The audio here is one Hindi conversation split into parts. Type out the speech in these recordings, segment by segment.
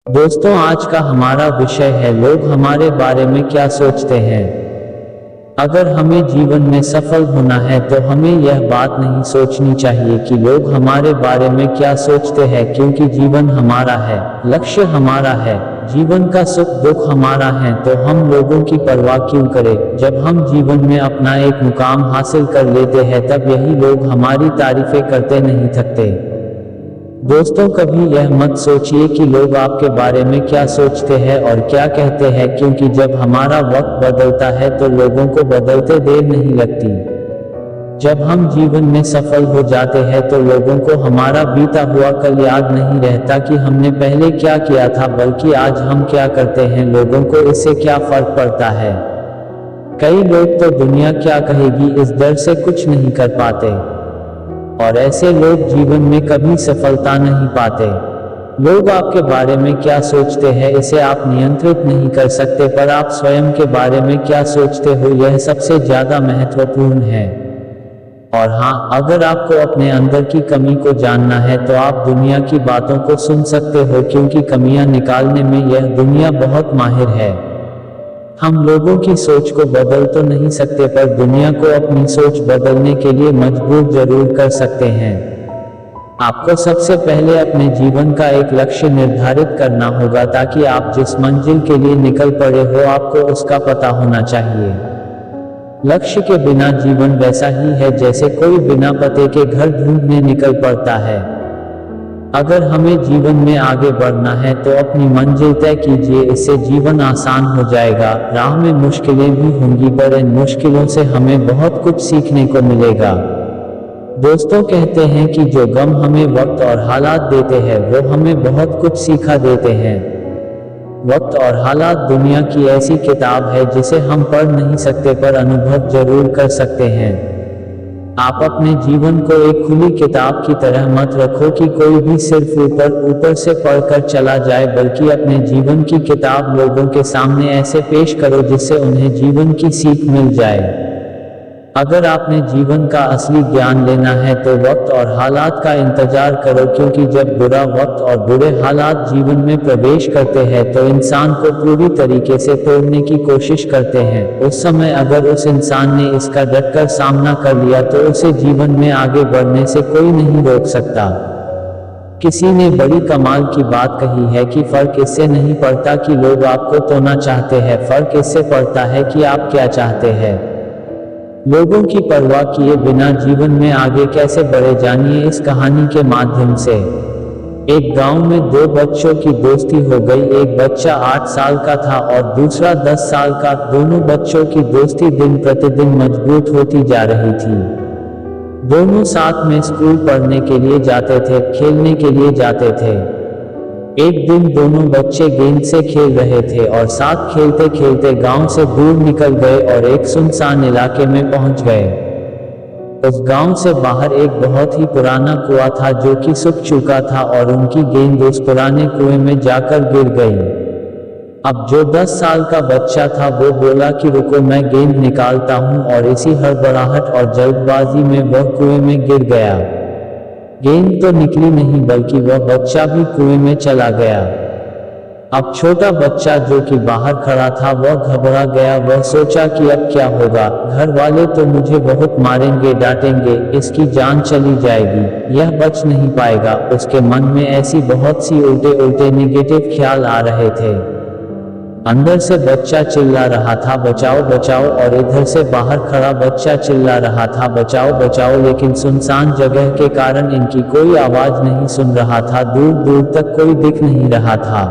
दोस्तों, आज का हमारा विषय है लोग हमारे बारे में क्या सोचते हैं। अगर हमें जीवन में सफल होना है तो हमें यह बात नहीं सोचनी चाहिए कि लोग हमारे बारे में क्या सोचते हैं, क्योंकि जीवन हमारा है, लक्ष्य हमारा है, जीवन का सुख दुख हमारा है। तो हम लोगों की परवाह क्यों करें। जब हम जीवन में अपना एक मुकाम हासिल कर लेते हैं तब यही लोग हमारी तारीफें करते नहीं थकते। दोस्तों, कभी यह मत सोचिए कि लोग आपके बारे में क्या सोचते हैं और क्या कहते हैं, क्योंकि जब हमारा वक्त बदलता है तो लोगों को बदलते देर नहीं लगती। जब हम जीवन में सफल हो जाते हैं तो लोगों को हमारा बीता हुआ कल याद नहीं रहता कि हमने पहले क्या किया था, बल्कि आज हम क्या करते हैं लोगों को इससे क्या फर्क पड़ता है। कई लोग तो दुनिया क्या कहेगी इस डर से कुछ नहीं कर पाते, और ऐसे लोग जीवन में कभी सफलता नहीं पाते। लोग आपके बारे में क्या सोचते हैं इसे आप नियंत्रित नहीं कर सकते, पर आप स्वयं के बारे में क्या सोचते हो यह सबसे ज्यादा महत्वपूर्ण है। और हाँ, अगर आपको अपने अंदर की कमी को जानना है तो आप दुनिया की बातों को सुन सकते हो, क्योंकि कमियां निकालने में यह दुनिया बहुत माहिर है। हम लोगों की सोच को बदल तो नहीं सकते, पर दुनिया को अपनी सोच बदलने के लिए मजबूर जरूर कर सकते हैं। आपको सबसे पहले अपने जीवन का एक लक्ष्य निर्धारित करना होगा, ताकि आप जिस मंजिल के लिए निकल पड़े हो आपको उसका पता होना चाहिए। लक्ष्य के बिना जीवन वैसा ही है जैसे कोई बिना पते के घर ढूंढने निकल पड़ता है। अगर हमें जीवन में आगे बढ़ना है तो अपनी मंजिल तय कीजिए, इससे जीवन आसान हो जाएगा। राह में मुश्किलें भी होंगी, पर इन मुश्किलों से हमें बहुत कुछ सीखने को मिलेगा। दोस्तों कहते हैं कि जो गम हमें वक्त और हालात देते हैं वो हमें बहुत कुछ सिखा देते हैं। वक्त और हालात दुनिया की ऐसी किताब है जिसे हम पढ़ नहीं सकते, पर अनुभव जरूर कर सकते हैं। आप अपने जीवन को एक खुली किताब की तरह मत रखो कि कोई भी सिर्फ ऊपर ऊपर से पढ़कर चला जाए, बल्कि अपने जीवन की किताब लोगों के सामने ऐसे पेश करो जिससे उन्हें जीवन की सीख मिल जाए। अगर आपने जीवन का असली ज्ञान लेना है तो वक्त और हालात का इंतजार करो, क्योंकि जब बुरा वक्त और बुरे हालात जीवन में प्रवेश करते हैं तो इंसान को पूरी तरीके से तोड़ने की कोशिश करते हैं। उस समय अगर उस इंसान ने इसका डटकर सामना कर लिया तो उसे जीवन में आगे बढ़ने से कोई नहीं रोक सकता। किसी ने बड़ी कमाल की बात कही है कि फर्क इससे नहीं पड़ता कि लोग आपको तोड़ना चाहते हैं, फर्क इससे पड़ता है कि आप क्या चाहते हैं। लोगों की परवाह किए बिना जीवन में आगे कैसे बढ़े, जानिए इस कहानी के माध्यम से। एक गांव में दो बच्चों की दोस्ती हो गई। एक बच्चा 8 साल का था और दूसरा 10 साल का। दोनों बच्चों की दोस्ती दिन प्रतिदिन मजबूत होती जा रही थी। दोनों साथ में स्कूल पढ़ने के लिए जाते थे, खेलने के लिए जाते थे। एक दिन दोनों बच्चे गेंद से खेल रहे थे और साथ खेलते खेलते गांव से दूर निकल गए और एक सुनसान इलाके में पहुंच गए। उस गांव से बाहर एक बहुत ही पुराना कुआं था जो कि सूख चुका था, और उनकी गेंद उस पुराने कुएं में जाकर गिर गई। अब जो 10 साल का बच्चा था वो बोला कि रुको, मैं गेंद निकालता हूं, और इसी हड़बड़ाहट और जल्दबाजी में वह कुएं में गिर गया। गेंद तो निकली नहीं, बल्कि वह बच्चा भी कुएं में चला गया। अब छोटा बच्चा जो कि बाहर खड़ा था वह घबरा गया। वह सोचा कि अब क्या होगा, घर वाले तो मुझे बहुत मारेंगे डांटेंगे, इसकी जान चली जाएगी, यह बच नहीं पाएगा। उसके मन में ऐसी बहुत सी उल्टे उल्टे नेगेटिव ख्याल आ रहे थे। अंदर से बच्चा चिल्ला रहा था बचाओ बचाओ, और इधर से बाहर खड़ा बच्चा चिल्ला रहा था बचाओ बचाओ, लेकिन सुनसान जगह के कारण इनकी कोई आवाज नहीं सुन रहा था। दूर दूर तक कोई दिख नहीं रहा था।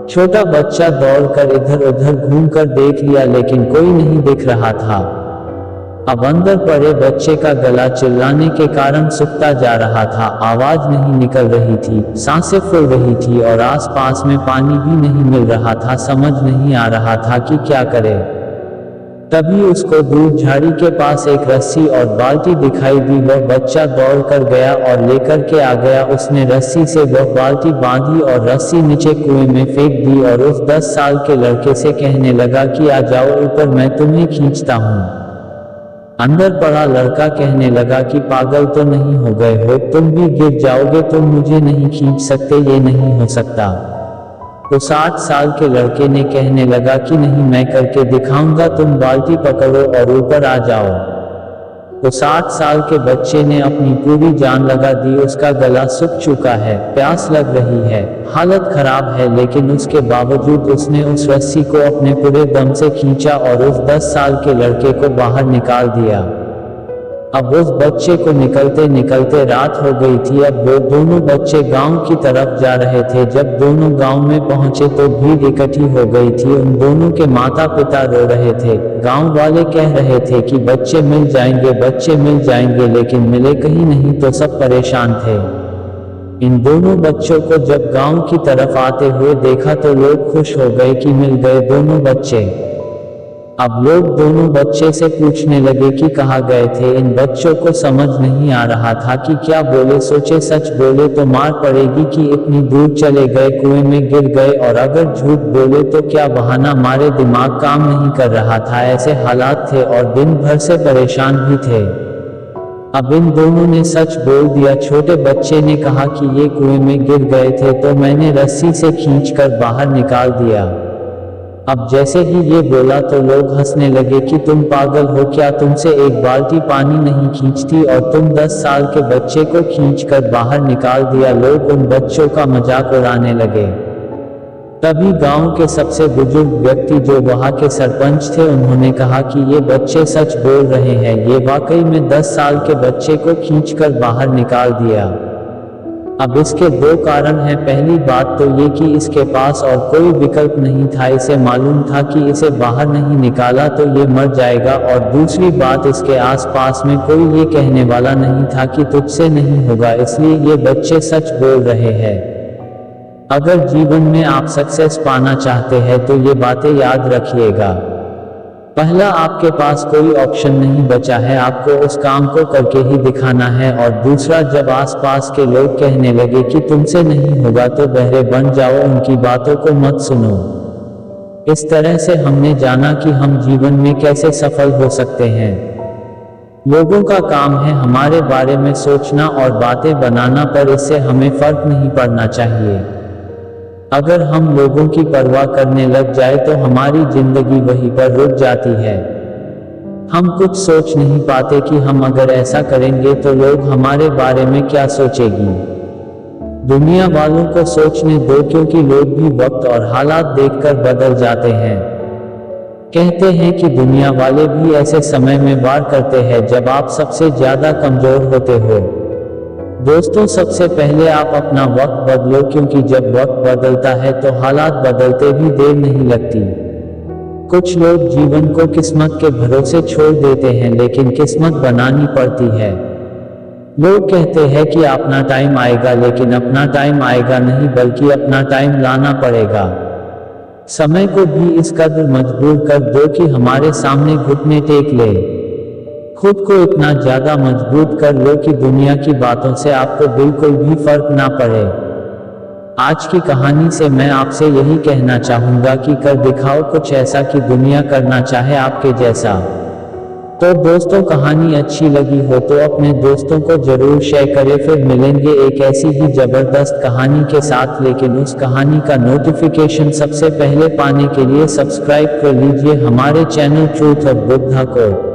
छोटा बच्चा दौड़कर इधर उधर घूमकर देख लिया, लेकिन कोई नहीं दिख रहा था। अब अंदर पड़े बच्चे का गला चिल्लाने के कारण सूखता जा रहा था, आवाज नहीं निकल रही थी, सांसें फूल रही थी और आसपास में पानी भी नहीं मिल रहा था। समझ नहीं आ रहा था कि क्या करे। तभी उसको दूर झाड़ी के पास एक रस्सी और बाल्टी दिखाई दी। वह बच्चा दौड़ कर गया और लेकर के आ गया। उसने रस्सी से वह बाल्टी बांधी और रस्सी नीचे कुएं में फेंक दी, और उस 10 साल के लड़के से कहने लगा कि आ जाओ ऊपर, मैं तुम्हें खींचता हूँ। अंदर पड़ा लड़का कहने लगा कि पागल तो नहीं हो गए हो, तुम भी गिर जाओगे, तुम मुझे नहीं खींच सकते, ये नहीं हो सकता। उस 8 साल के लड़के ने कहने लगा कि नहीं, मैं करके दिखाऊंगा, तुम बाल्टी पकड़ो और ऊपर आ जाओ। उस 8 साल के बच्चे ने अपनी पूरी जान लगा दी। उसका गला सूख चुका है, प्यास लग रही है, हालत खराब है, लेकिन उसके बावजूद उसने उस रस्सी को अपने पूरे दम से खींचा और उस 10 साल के लड़के को बाहर निकाल दिया। अब उस बच्चे को निकलते निकलते रात हो गई थी। अब वो दोनों बच्चे गांव की तरफ जा रहे थे। जब दोनों गांव में पहुंचे तो भीड़ इकट्ठी हो गई थी। उन दोनों के माता पिता रो रहे थे। गांव वाले कह रहे थे कि बच्चे मिल जाएंगे, बच्चे मिल जाएंगे, लेकिन मिले कहीं नहीं। तो सब परेशान थे। इन दोनों बच्चों को जब गांव की तरफ आते हुए देखा तो लोग खुश हो गए कि मिल गए दोनों बच्चे। अब लोग दोनों बच्चे से पूछने लगे कि कहाँ गए थे। इन बच्चों को समझ नहीं आ रहा था कि क्या बोले। सोचे सच बोले तो मार पड़ेगी कि इतनी दूर चले गए, कुएं में गिर गए, और अगर झूठ बोले तो क्या बहाना मारे। दिमाग काम नहीं कर रहा था। ऐसे हालात थे और दिन भर से परेशान भी थे। अब इन दोनों ने सच बोल दिया। छोटे बच्चे ने कहा कि ये कुएं में गिर गए थे तो मैंने रस्सी से खींचकर बाहर निकाल दिया। अब जैसे ही ये बोला तो लोग हंसने लगे कि तुम पागल हो क्या, तुमसे एक बाल्टी पानी नहीं खींचती और तुम 10 साल के बच्चे को खींचकर बाहर निकाल दिया। लोग उन बच्चों का मजाक उड़ाने लगे। तभी गांव के सबसे बुजुर्ग व्यक्ति जो वहां के सरपंच थे, उन्होंने कहा कि ये बच्चे सच बोल रहे हैं, ये वाकई में 10 साल के बच्चे को खींचकर बाहर निकाल दिया। अब इसके 2 कारण हैं। पहली बात तो ये कि इसके पास और कोई विकल्प नहीं था। इसे मालूम था कि इसे बाहर नहीं निकाला तो ये मर जाएगा, और दूसरी बात, इसके आसपास में कोई ये कहने वाला नहीं था कि तुझसे नहीं होगा, इसलिए ये बच्चे सच बोल रहे हैं। अगर जीवन में आप सक्सेस पाना चाहते हैं तो ये बातें याद रखिएगा। पहला, आपके पास कोई ऑप्शन नहीं बचा है, आपको उस काम को करके ही दिखाना है। और दूसरा, जब आसपास के लोग कहने लगे कि तुमसे नहीं होगा तो बहरे बन जाओ, उनकी बातों को मत सुनो। इस तरह से हमने जाना कि हम जीवन में कैसे सफल हो सकते हैं। लोगों का काम है हमारे बारे में सोचना और बातें बनाना, पर इससे हमें फर्क नहीं पड़ना चाहिए। अगर हम लोगों की परवाह करने लग जाए तो हमारी जिंदगी वहीं पर रुक जाती है। हम कुछ सोच नहीं पाते कि हम अगर ऐसा करेंगे तो लोग हमारे बारे में क्या सोचेगी। दुनिया वालों को सोचने दो, क्योंकि लोग भी वक्त और हालात देखकर बदल जाते हैं। कहते हैं कि दुनिया वाले भी ऐसे समय में वार करते हैं जब आप सबसे ज्यादा कमजोर होते हो। दोस्तों, सबसे पहले आप अपना वक्त बदलो, क्योंकि जब वक्त बदलता है तो हालात बदलते भी देर नहीं लगती। कुछ लोग जीवन को किस्मत के भरोसे छोड़ देते हैं, लेकिन किस्मत बनानी पड़ती है। लोग कहते हैं कि अपना टाइम आएगा, लेकिन अपना टाइम आएगा नहीं, बल्कि अपना टाइम लाना पड़ेगा। समय को भी इस कदर मजबूर कर दो कि हमारे सामने घुटने टेक ले। खुद को इतना ज्यादा मजबूत कर लो कि दुनिया की बातों से आपको बिल्कुल भी फर्क ना पड़े। आज की कहानी से मैं आपसे यही कहना चाहूंगा कि कर दिखाओ कुछ ऐसा कि दुनिया करना चाहे आपके जैसा। तो दोस्तों, कहानी अच्छी लगी हो तो अपने दोस्तों को जरूर शेयर करें। फिर मिलेंगे एक ऐसी ही जबरदस्त कहानी के साथ, लेकिन उस कहानी का नोटिफिकेशन सबसे पहले पाने के लिए सब्सक्राइब कर लीजिए हमारे चैनल ट्रूथ ऑफ बुद्धा को।